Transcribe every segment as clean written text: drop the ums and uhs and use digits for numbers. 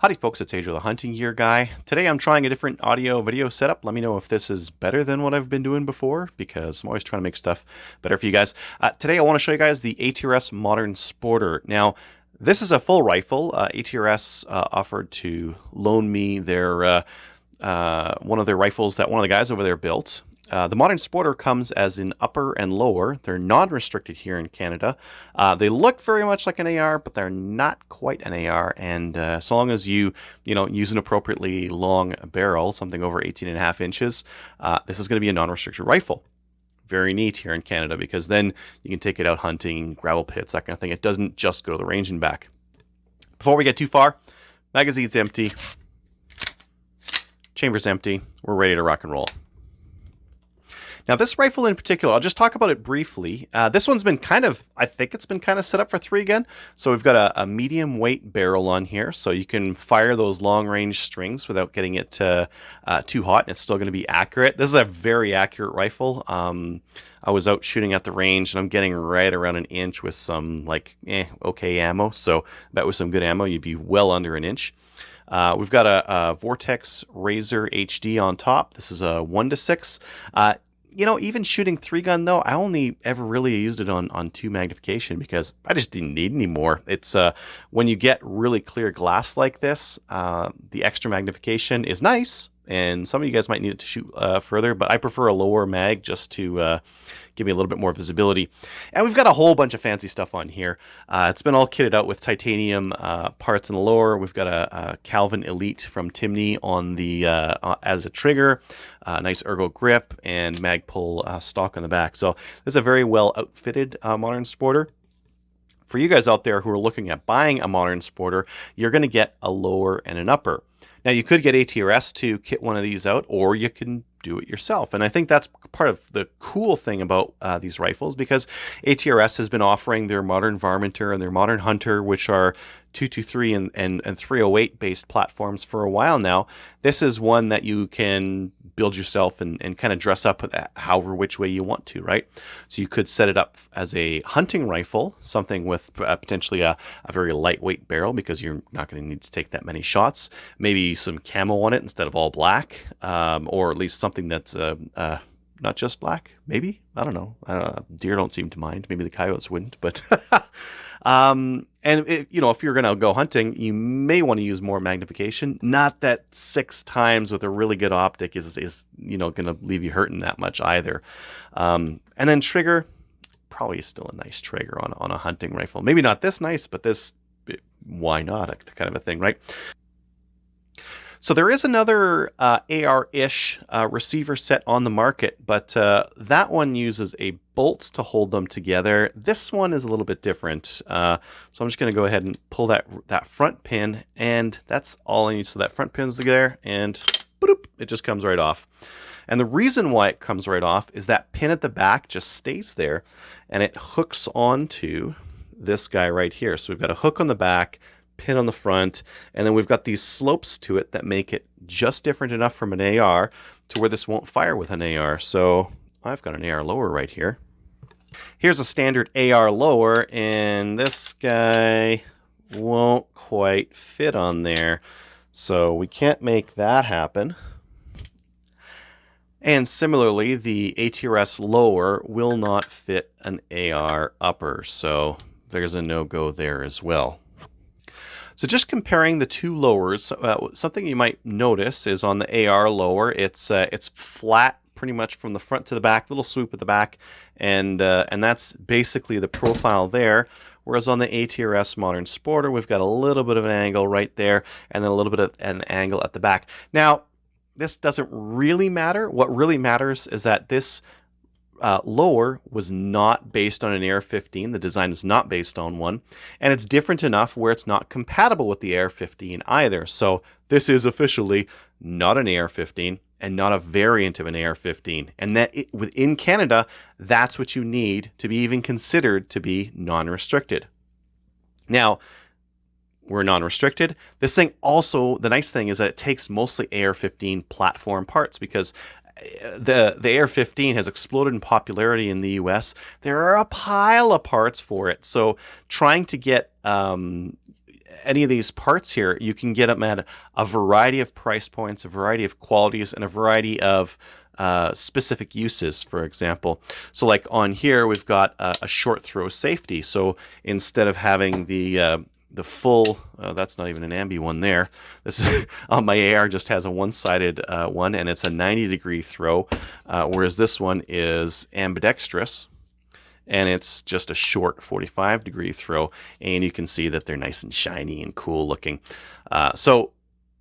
Howdy folks, it's Adriel the Hunting Gear Guy. Today I'm trying a different audio video setup. Let me know if this is better than what I've been doing before, because I'm always trying to make stuff better for you guys. Today I want to show you guys the ATRS Modern Sporter. Now, this is a full rifle. ATRS offered to loan me their one of their rifles that one of the guys over there built. The Modern Sporter comes as an upper and lower. They're non-restricted here in Canada. They look very much like an AR, but they're not quite an AR. And so long as you use an appropriately long barrel, something over 18.5 inches, this is going to be a non-restricted rifle. Very neat here in Canada, because then you can take it out hunting, gravel pits, that kind of thing. It doesn't just go to the range and back. Before we get too far, magazine's empty, chamber's empty. We're ready to rock and roll. Now, this rifle in particular, I'll just talk about it briefly. This one's been I think it's been kind of set up for 3 again. So we've got a medium weight barrel on here, so you can fire those long range strings without getting it too hot, and it's still going to be accurate. This is a very accurate rifle. I was out shooting at the range, and I'm getting right around an inch with some okay ammo. So that was some good ammo. You'd be well under an inch. We've got a Vortex Razor HD on top. This is a 1:6. Even shooting 3-gun though, I only ever really used it on 2 magnification because I just didn't need any more. It's when you get really clear glass like this, the extra magnification is nice, and some of you guys might need it to shoot further, but I prefer a lower mag just to give me a little bit more visibility. And we've got a whole bunch of fancy stuff on here. It's been all kitted out with titanium parts in the lower. We've got a Calvin Elite from Timney on the as a trigger, nice Ergo grip, and Magpul stock on the back. So this is a very well outfitted Modern Sporter. For you guys out there who are looking at buying a Modern Sporter, you're going to get a lower and an upper. Now, you could get ATRS to kit one of these out, or you can do it yourself. And I think that's part of the cool thing about these rifles, because ATRS has been offering their Modern Varminter and their Modern Hunter, which are 223 and 308 based platforms for a while now. This is one that you can build yourself and kind of dress up with however which way you want to, right? So you could set it up as a hunting rifle, something with potentially a very lightweight barrel, because you're not going to need to take that many shots. Maybe some camo on it instead of all black, or at least something that's not just black. Maybe, I don't know. Deer don't seem to mind. Maybe the coyotes wouldn't, but and if you're gonna go hunting, you may want to use more magnification. Not that 6 times with a really good optic is gonna leave you hurting that much either. And then trigger, probably still a nice trigger on a hunting rifle. Maybe not this nice, but this, why not? Kind of a thing, right? So there is another AR-ish receiver set on the market, but that one uses a bolt to hold them together. This one is a little bit different. So I'm just going to go ahead and pull that front pin, and that's all I need. So that front pin's there, and boop, it just comes right off. And the reason why it comes right off is that pin at the back just stays there, and it hooks onto this guy right here. So we've got a hook on the back, pin on the front, and then we've got these slopes to it that make it just different enough from an AR to where this won't fire with an AR. So I've got an AR lower right here. Here's a standard AR lower, and this guy won't quite fit on there, so we can't make that happen. And similarly, the ATRS lower will not fit an AR upper, so there's a no-go there as well. So just comparing the 2 lowers, something you might notice is on the AR lower, it's flat pretty much from the front to the back, little swoop at the back, and that's basically the profile there. Whereas on the ATRS Modern Sporter, we've got a little bit of an angle right there, and then a little bit of an angle at the back. Now, this doesn't really matter. What really matters is that this lower was not based on an AR-15. The design is not based on one, and it's different enough where it's not compatible with the AR-15 either. So this is officially not an AR-15 and not a variant of an AR-15. And that within Canada, that's what you need to be even considered to be non-restricted. Now, we're non-restricted. This thing also, the nice thing is that it takes mostly AR-15 platform parts, because the AR-15 has exploded in popularity in the US. There are a pile of parts for it. So trying to get any of these parts here, you can get them at a variety of price points, a variety of qualities, and a variety of specific uses, for example. So like on here, we've got a short throw safety. So instead of having the full, that's not even an ambi one there. This is my AR just has a one-sided one, and it's a 90-degree throw, whereas this one is ambidextrous, and it's just a short 45-degree throw, and you can see that they're nice and shiny and cool looking. So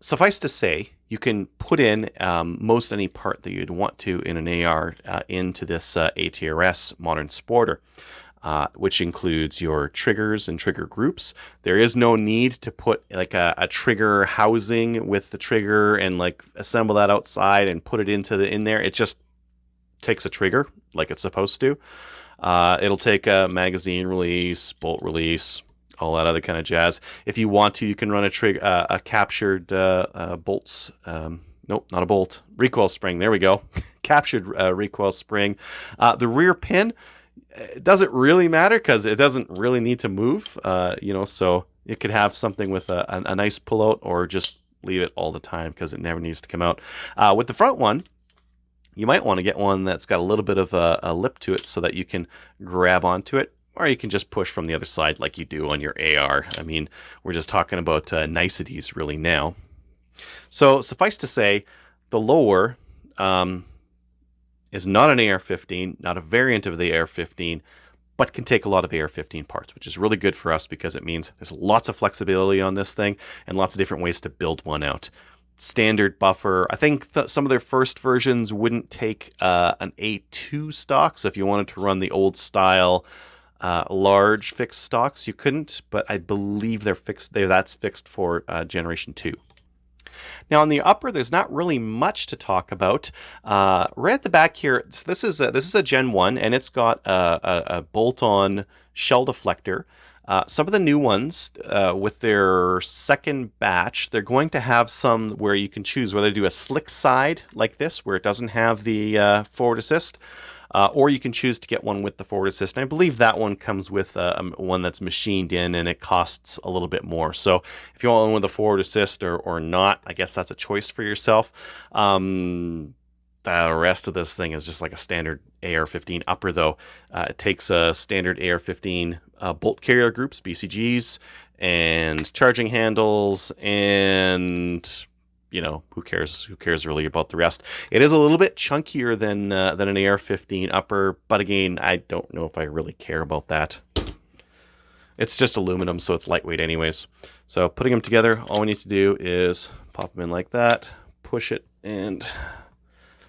suffice to say, you can put in most any part that you'd want to in an AR into this ATRS Modern Sporter, which includes your triggers and trigger groups. There is no need to put like a trigger housing with the trigger and like assemble that outside and put it in there. It just takes a trigger like it's supposed to. It'll take a magazine release, bolt release, all that other kind of jazz. If you want to, you can run a captured bolts. Nope, not a bolt. Recoil spring. There we go. Captured recoil spring. The rear pin, it doesn't really matter because it doesn't really need to move. So it could have something with a nice pullout, or just leave it all the time because it never needs to come out. With the front one, you might want to get one that's got a little bit of a lip to it so that you can grab onto it, or you can just push from the other side like you do on your AR. I mean, we're just talking about niceties really now. So suffice to say, the lower is not an AR-15, not a variant of the AR-15, but can take a lot of AR-15 parts, which is really good for us because it means there's lots of flexibility on this thing and lots of different ways to build one out. Standard buffer. I think some of their first versions wouldn't take an A2 stock, so if you wanted to run the old style large fixed stocks, you couldn't, but I believe they're fixed. That's fixed for Generation 2. Now on the upper, there's not really much to talk about. Right at the back here, so this is a Gen 1, and it's got a bolt-on shell deflector. Some of the new ones, with their second batch, they're going to have some where you can choose whether to do a slick side like this, where it doesn't have the forward assist, or you can choose to get one with the forward assist. And I believe that one comes with one that's machined in, and it costs a little bit more. So if you want one with a forward assist or not, I guess that's a choice for yourself. The rest of this thing is just like a standard AR-15 upper, though. It takes a standard AR-15 bolt carrier groups, BCGs, and charging handles, and who cares really about the rest. It is a little bit chunkier than an AR-15 upper, but again, I don't know if I really care about that. It's just aluminum, so it's lightweight anyways. So putting them together, all we need to do is pop them in like that, push it, and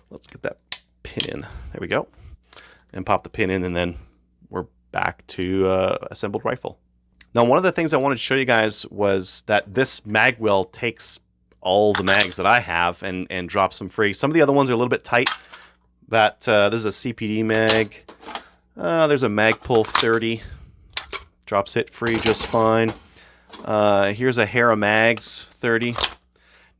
let's get that pin in. There we go. And pop the pin in, and then we're back to assembled rifle. Now, one of the things I wanted to show you guys was that this Magwell takes all the mags that I have and drops them free. Some of the other ones are a little bit tight. This is a CPD mag. There's a Magpul 30. Drops it free just fine. Here's a Hera Mags 30.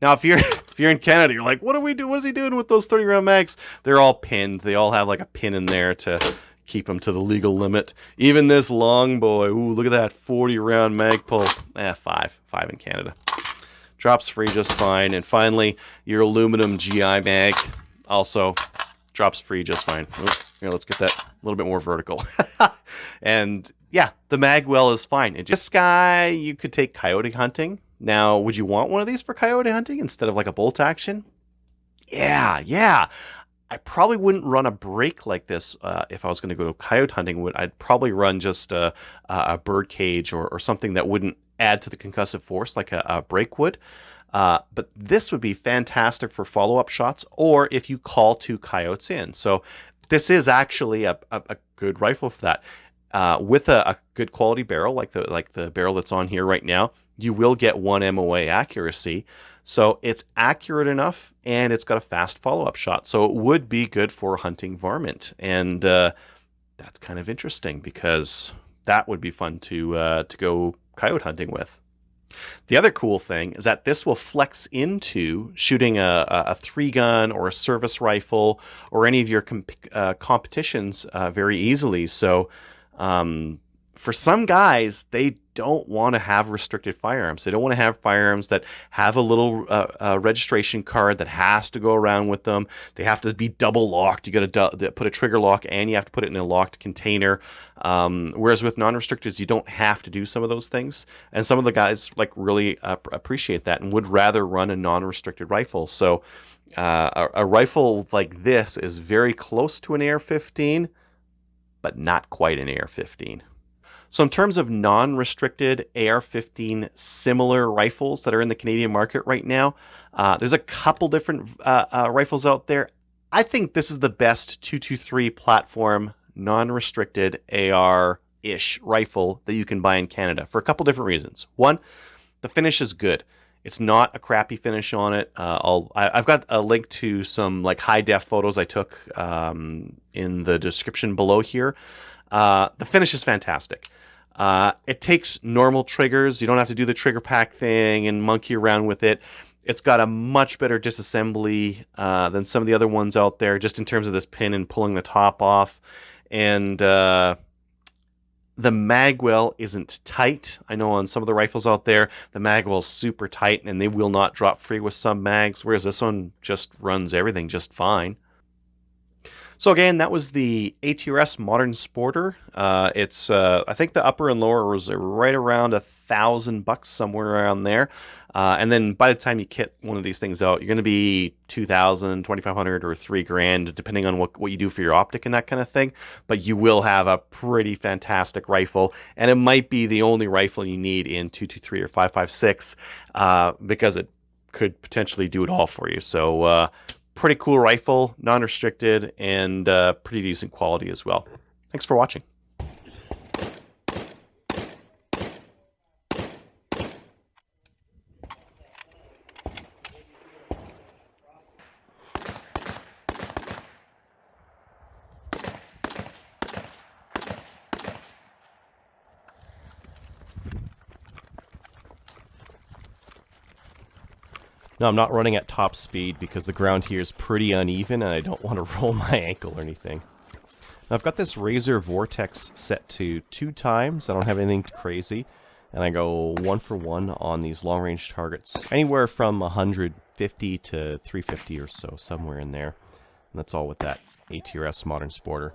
Now, if you're in Canada, you're like, what do we do? What is he doing with those 30-round mags? They're all pinned. They all have like a pin in there to keep them to the legal limit. Even this long boy, ooh, look at that 40-round Magpul. Five in Canada. Drops free just fine. And finally, your aluminum GI mag also drops free just fine. Here, let's get that a little bit more vertical. And yeah, the Magwell is fine. And this guy, you could take coyote hunting. Now, would you want one of these for coyote hunting instead of like a bolt action? Yeah. I probably wouldn't run a brake like this if I was going to go coyote hunting. I'd probably run just a bird cage or something that wouldn't add to the concussive force like a brake would. But this would be fantastic for follow-up shots, or if you call two coyotes in. So this is actually a good rifle for that. With a good quality barrel like the barrel that's on here right now, you will get 1 MOA accuracy. So it's accurate enough, and it's got a fast follow-up shot. So it would be good for hunting varmint. And that's kind of interesting because that would be fun to go coyote hunting with. The other cool thing is that this will flex into shooting a 3-gun or a service rifle or any of your competitions very easily. So for some guys, they don't want to have restricted firearms. They don't want to have firearms that have a little registration card that has to go around with them. They have to be double locked. You got to put a trigger lock, and you have to put it in a locked container. Whereas with non-restricteds, you don't have to do some of those things. And some of the guys like really appreciate that and would rather run a non-restricted rifle. So a rifle like this is very close to an AR-15, but not quite an AR-15. So in terms of non-restricted AR-15 similar rifles that are in the Canadian market right now, there's a couple different rifles out there. I think this is the best 223 platform non-restricted AR-ish rifle that you can buy in Canada for a couple different reasons. One, the finish is good. It's not a crappy finish on it. I've got a link to some like high def photos I took in the description below here. The finish is fantastic. It takes normal triggers. You don't have to do the trigger pack thing and monkey around with it. It's got a much better disassembly than some of the other ones out there, just in terms of this pin and pulling the top off. And the Magwell isn't tight. I know on some of the rifles out there, the Magwell's super tight and they will not drop free with some mags, whereas this one just runs everything just fine. So again, that was the ATRS Modern Sporter. It's I think the upper and lower was right around $1,000, somewhere around there. And then by the time you kit one of these things out, you're going to be $2,000, $2,500, or $3,000, depending on what you do for your optic and that kind of thing. But you will have a pretty fantastic rifle, and it might be the only rifle you need in 223 or 5.56 because it could potentially do it all for you. So pretty cool rifle, non-restricted, and pretty decent quality as well. Thanks for watching. No, I'm not running at top speed because the ground here is pretty uneven and I don't want to roll my ankle or anything. Now I've got this Razor Vortex set to 2 times. I don't have anything crazy. And I go 1 for 1 on these long range targets. Anywhere from 150 to 350 or so, somewhere in there. And that's all with that ATRS Modern Sporter.